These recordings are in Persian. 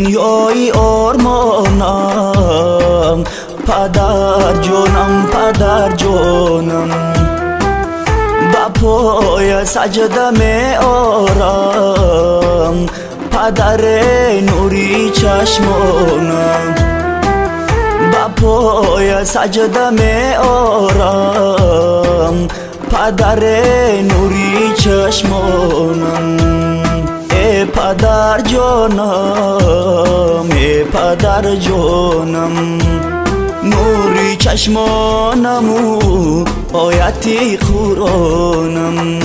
دنیای آرمانم پدر جانم با پای سجده می آرم پدر نوری چشمانم با پای سجده می آرم پدر نوری چشمانم ای پدر جانم ای پدر جانم نوری چشمانمو آیتی قرآنم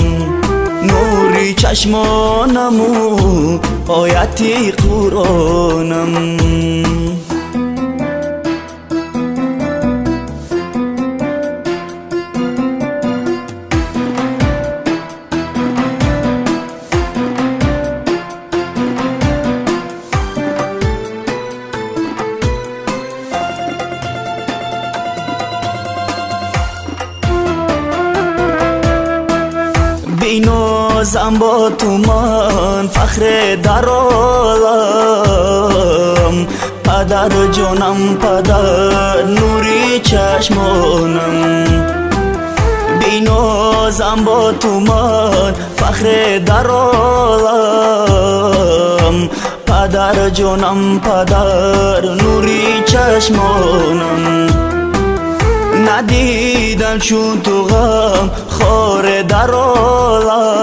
نوری چشمانمو آیتی قرآنم بینازم با تو من فخر در عالم پدر جانم پدر نوری چشمانم بینازم با تو من فخر در عالم پدر جانم پدر نوری چشمانم ندیدم چون تو غم خار در عالم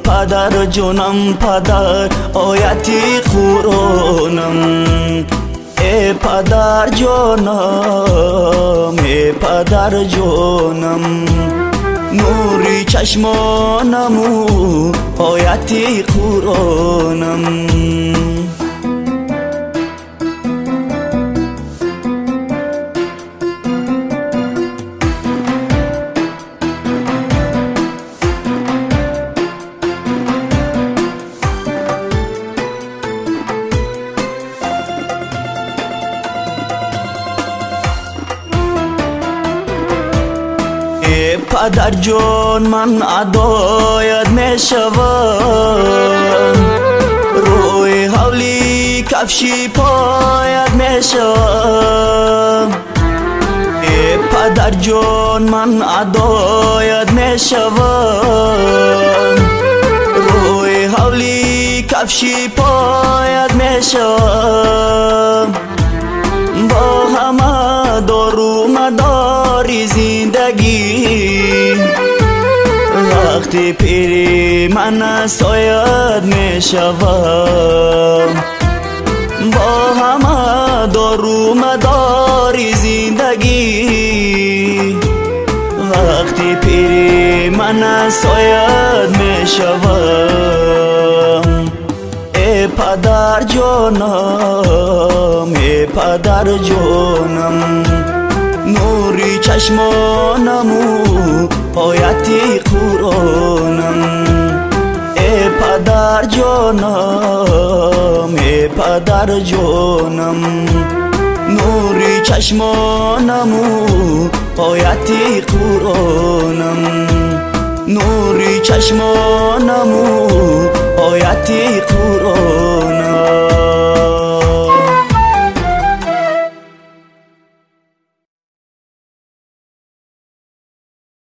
پدر جانم پدر آیتی قرآنم ای پدر جانم ای پدر جانم نوری چشمانمو آیتی قرآنم پدر جان من عدایت می شوم روی حولی کفشی پایت می شوم ای پدر جان من عدایت می شوم روی حولی کفشی پایت می شوم با همه دارو مداری زندگی وقتی پیری من ساید می شوم با همه دارو مداری زندگی وقتی پیری من ساید می شوم ای پدر جانم ای پدر جانم نوری چشمانمو آیتی قرآنم ای پدر جانم ای پدر جانم نوری چشمانمو آیتی قرآنم نوری چشمانمو